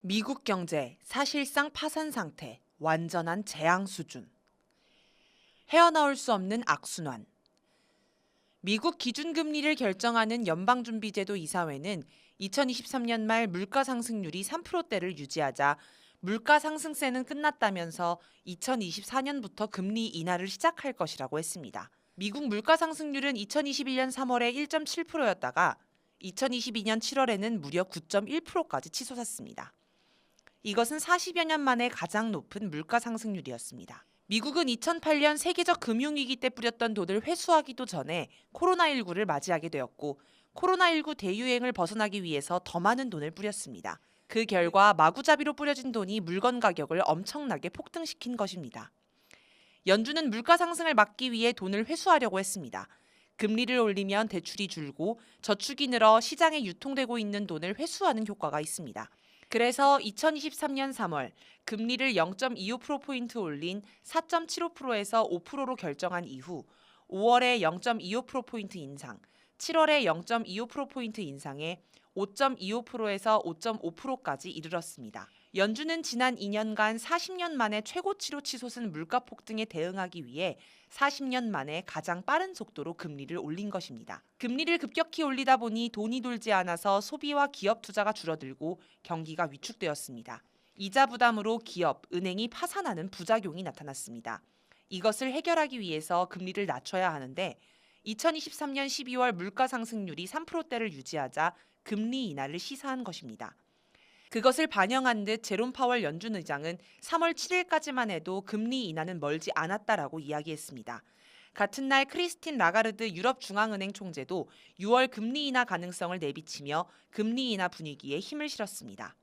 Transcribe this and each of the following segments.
미국 경제 사실상 파산 상태, 완전한 재앙 수준. 헤어나올 수 없는 악순환. 미국 기준금리를 결정하는 연방준비제도 이사회는 2023년 말 물가 상승률이 3%대를 유지하자 물가 상승세는 끝났다면서 2024년부터 금리 인하를 시작할 것이라고 했습니다. 미국 물가 상승률은 2021년 3월에 1.7%였다가 2022년 7월에는 무려 9.1%까지 치솟았습니다. 이것은 40여 년 만에 가장 높은 물가 상승률이었습니다. 미국은 2008년 세계적 금융위기 때 뿌렸던 돈을 회수하기도 전에 코로나19를 맞이하게 되었고 코로나19 대유행을 벗어나기 위해서 더 많은 돈을 뿌렸습니다. 그 결과 마구잡이로 뿌려진 돈이 물건 가격을 엄청나게 폭등시킨 것입니다. 연준은 물가 상승을 막기 위해 돈을 회수하려고 했습니다. 금리를 올리면 대출이 줄고 저축이 늘어 시장에 유통되고 있는 돈을 회수하는 효과가 있습니다. 그래서 2023년 3월 금리를 0.25%포인트 올린 4.75%에서 5%로 결정한 이후 5월에 0.25%포인트 인상, 7월에 0.25%포인트 인상해 5.25%에서 5.5%까지 이르렀습니다. 연준은 지난 2년간 40년 만에 최고치로 치솟은 물가 폭등에 대응하기 위해 40년 만에 가장 빠른 속도로 금리를 올린 것입니다. 금리를 급격히 올리다 보니 돈이 돌지 않아서 소비와 기업 투자가 줄어들고 경기가 위축되었습니다. 이자 부담으로 기업, 은행이 파산하는 부작용이 나타났습니다. 이것을 해결하기 위해서 금리를 낮춰야 하는데 2023년 12월 물가 상승률이 3%대를 유지하자 금리 인하를 시사한 것입니다. 그것을 반영한 듯 제롬 파월 연준 의장은 3월 7일까지만 해도 금리 인하는 멀지 않았다라고 이야기했습니다. 같은 날 크리스틴 라가르드 유럽중앙은행 총재도 6월 금리 인하 가능성을 내비치며 금리 인하 분위기에 힘을 실었습니다.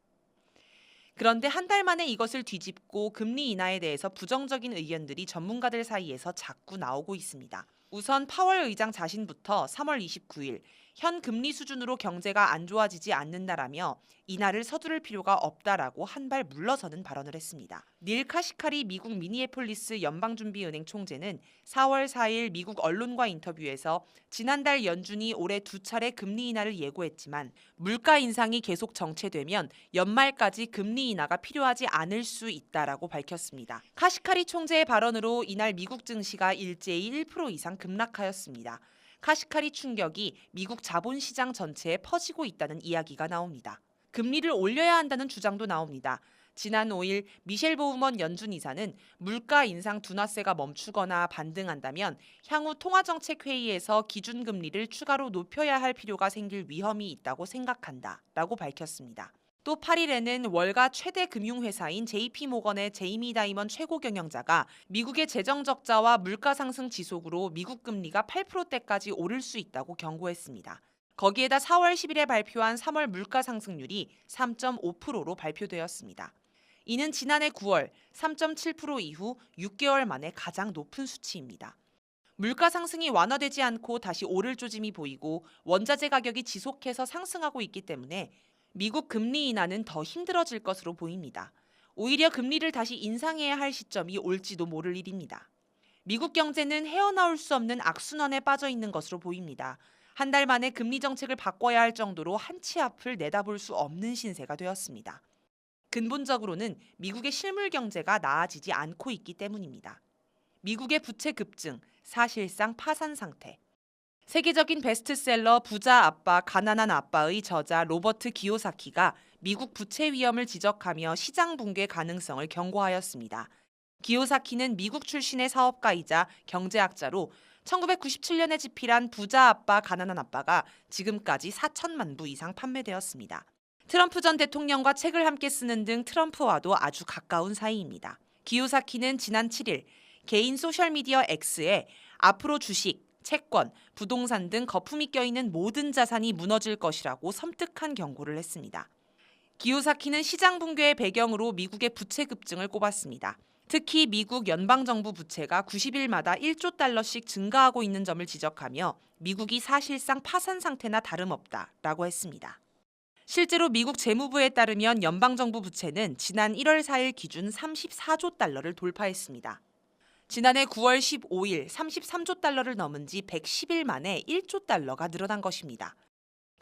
그런데 한 달 만에 이것을 뒤집고 금리 인하에 대해서 부정적인 의견들이 전문가들 사이에서 자꾸 나오고 있습니다. 우선 파월 의장 자신부터 3월 29일 현 금리 수준으로 경제가 안 좋아지지 않는다라며 인하를 서두를 필요가 없다라고 한 발 물러서는 발언을 했습니다. 닐 카시카리 미국 미니애폴리스 연방준비은행 총재는 4월 4일 미국 언론과 인터뷰에서 지난달 연준이 올해 2차례 금리 인하를 예고했지만 물가 인상이 계속 정체되면 연말까지 금리 인하가 필요하지 않을 수 있다라고 밝혔습니다. 카시카리 총재의 발언으로 이날 미국 증시가 일제히 1% 이상 급락하였습니다. 카시카리 충격이 미국 자본시장 전체에 퍼지고 있다는 이야기가 나옵니다. 금리를 올려야 한다는 주장도 나옵니다. 지난 5일 미셸 보우먼 연준 이사는 물가 인상 둔화세가 멈추거나 반등한다면 향후 통화정책회의에서 기준금리를 추가로 높여야 할 필요가 생길 위험이 있다고 생각한다라고 밝혔습니다. 또 8일에는 월가 최대 금융회사인 JP모건의 제이미 다이먼 최고 경영자가 미국의 재정 적자와 물가 상승 지속으로 미국 금리가 8%대까지 오를 수 있다고 경고했습니다. 거기에다 4월 10일에 발표한 3월 물가 상승률이 3.5%로 발표되었습니다. 이는 지난해 9월 3.7% 이후 6개월 만에 가장 높은 수치입니다. 물가 상승이 완화되지 않고 다시 오를 조짐이 보이고 원자재 가격이 지속해서 상승하고 있기 때문에 미국 금리 인하는 더 힘들어질 것으로 보입니다. 오히려 금리를 다시 인상해야 할 시점이 올지도 모를 일입니다. 미국 경제는 헤어나올 수 없는 악순환에 빠져 있는 것으로 보입니다. 한 달 만에 금리 정책을 바꿔야 할 정도로 한 치 앞을 내다볼 수 없는 신세가 되었습니다. 근본적으로는 미국의 실물 경제가 나아지지 않고 있기 때문입니다. 미국의 부채 급증, 사실상 파산 상태. 세계적인 베스트셀러 부자 아빠, 가난한 아빠의 저자 로버트 기요사키가 미국 부채 위험을 지적하며 시장 붕괴 가능성을 경고하였습니다. 기요사키는 미국 출신의 사업가이자 경제학자로 1997년에 집필한 부자 아빠, 가난한 아빠가 지금까지 4천만 부 이상 판매되었습니다. 트럼프 전 대통령과 책을 함께 쓰는 등 트럼프와도 아주 가까운 사이입니다. 기요사키는 지난 7일 개인 소셜미디어 X에 앞으로 주식, 채권, 부동산 등 거품이 껴있는 모든 자산이 무너질 것이라고 섬뜩한 경고를 했습니다. 기요사키는 시장 붕괴의 배경으로 미국의 부채 급증을 꼽았습니다. 특히 미국 연방정부 부채가 90일마다 1조 달러씩 증가하고 있는 점을 지적하며 미국이 사실상 파산 상태나 다름없다라고 했습니다. 실제로 미국 재무부에 따르면 연방정부 부채는 지난 1월 4일 기준 34조 달러를 돌파했습니다. 지난해 9월 15일 33조 달러를 넘은 지 110일 만에 1조 달러가 늘어난 것입니다.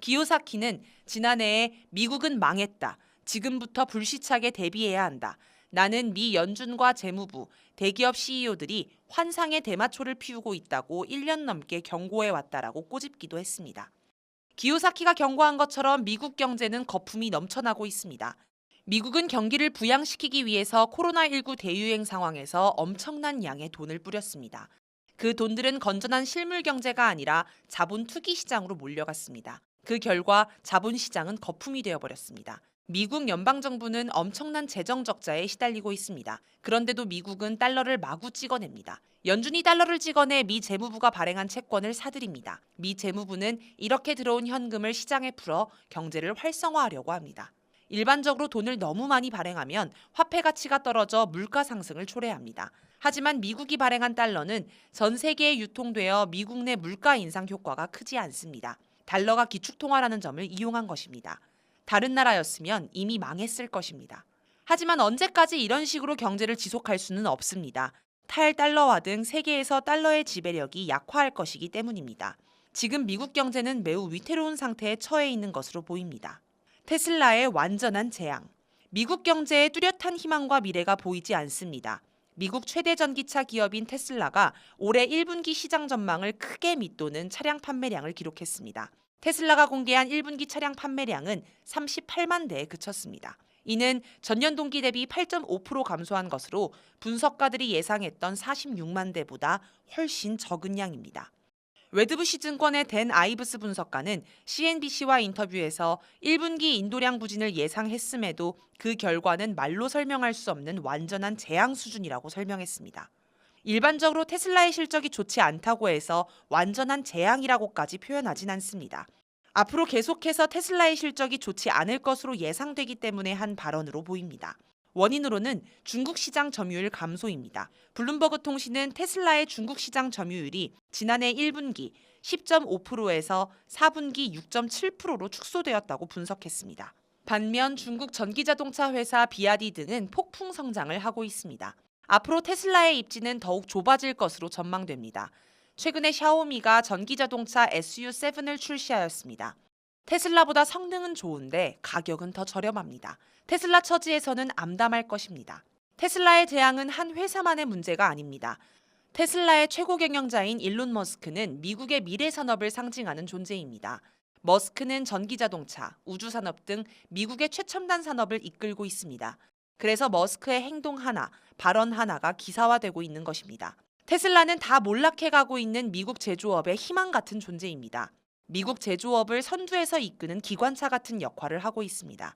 기요사키는 지난해에 미국은 망했다, 지금부터 불시착에 대비해야 한다. 나는 미 연준과 재무부, 대기업 CEO들이 환상의 대마초를 피우고 있다고 1년 넘게 경고해 왔다라고 꼬집기도 했습니다. 기요사키가 경고한 것처럼 미국 경제는 거품이 넘쳐나고 있습니다. 미국은 경기를 부양시키기 위해서 코로나19 대유행 상황에서 엄청난 양의 돈을 뿌렸습니다. 그 돈들은 건전한 실물 경제가 아니라 자본 투기 시장으로 몰려갔습니다. 그 결과 자본 시장은 거품이 되어버렸습니다. 미국 연방정부는 엄청난 재정 적자에 시달리고 있습니다. 그런데도 미국은 달러를 마구 찍어냅니다. 연준이 달러를 찍어내 미 재무부가 발행한 채권을 사들입니다. 미 재무부는 이렇게 들어온 현금을 시장에 풀어 경제를 활성화하려고 합니다. 일반적으로 돈을 너무 많이 발행하면 화폐 가치가 떨어져 물가 상승을 초래합니다. 하지만 미국이 발행한 달러는 전 세계에 유통되어 미국 내 물가 인상 효과가 크지 않습니다. 달러가 기축통화라는 점을 이용한 것입니다. 다른 나라였으면 이미 망했을 것입니다. 하지만 언제까지 이런 식으로 경제를 지속할 수는 없습니다. 탈달러화 등 세계에서 달러의 지배력이 약화할 것이기 때문입니다. 지금 미국 경제는 매우 위태로운 상태에 처해 있는 것으로 보입니다. 테슬라의 완전한 재앙. 미국 경제에 뚜렷한 희망과 미래가 보이지 않습니다. 미국 최대 전기차 기업인 테슬라가 올해 1분기 시장 전망을 크게 밑도는 차량 판매량을 기록했습니다. 테슬라가 공개한 1분기 차량 판매량은 38만 대에 그쳤습니다. 이는 전년 동기 대비 8.5% 감소한 것으로 분석가들이 예상했던 46만 대보다 훨씬 적은 양입니다. 웨드부시 증권의 댄 아이브스 분석가는 CNBC와 인터뷰에서 1분기 인도량 부진을 예상했음에도 그 결과는 말로 설명할 수 없는 완전한 재앙 수준이라고 설명했습니다. 일반적으로 테슬라의 실적이 좋지 않다고 해서 완전한 재앙이라고까지 표현하진 않습니다. 앞으로 계속해서 테슬라의 실적이 좋지 않을 것으로 예상되기 때문에 한 발언으로 보입니다. 원인으로는 중국 시장 점유율 감소입니다. 블룸버그 통신은 테슬라의 중국 시장 점유율이 지난해 1분기 10.5%에서 4분기 6.7%로 축소되었다고 분석했습니다. 반면 중국 전기자동차 회사 비아디 등은 폭풍 성장을 하고 있습니다. 앞으로 테슬라의 입지는 더욱 좁아질 것으로 전망됩니다. 최근에 샤오미가 전기자동차 SU7을 출시하였습니다. 테슬라보다 성능은 좋은데 가격은 더 저렴합니다. 테슬라 처지에서는 암담할 것입니다. 테슬라의 재앙은 한 회사만의 문제가 아닙니다. 테슬라의 최고 경영자인 일론 머스크는 미국의 미래 산업을 상징하는 존재입니다. 머스크는 전기자동차, 우주산업 등 미국의 최첨단 산업을 이끌고 있습니다. 그래서 머스크의 행동 하나, 발언 하나가 기사화되고 있는 것입니다. 테슬라는 다 몰락해가고 있는 미국 제조업의 희망 같은 존재입니다. 미국 제조업을 선두에서 이끄는 기관차 같은 역할을 하고 있습니다.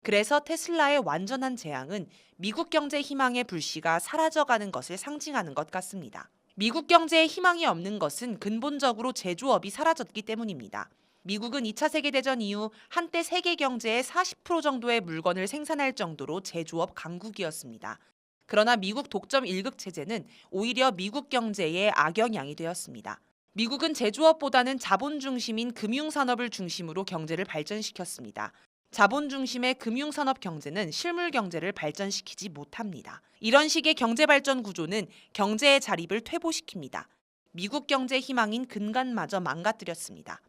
그래서 테슬라의 완전한 재앙은 미국 경제 희망의 불씨가 사라져가는 것을 상징하는 것 같습니다. 미국 경제에 희망이 없는 것은 근본적으로 제조업이 사라졌기 때문입니다. 미국은 2차 세계대전 이후 한때 세계 경제의 40% 정도의 물건을 생산할 정도로 제조업 강국이었습니다. 그러나 미국 독점 1급 체제는 오히려 미국 경제의 악영향이 되었습니다. 미국은 제조업보다는 자본 중심인 금융산업을 중심으로 경제를 발전시켰습니다. 자본 중심의 금융산업 경제는 실물 경제를 발전시키지 못합니다. 이런 식의 경제 발전 구조는 경제의 자립을 퇴보시킵니다. 미국 경제 희망인 근간마저 망가뜨렸습니다.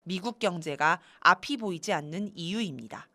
미국 경제가 앞이 보이지 않는 이유입니다.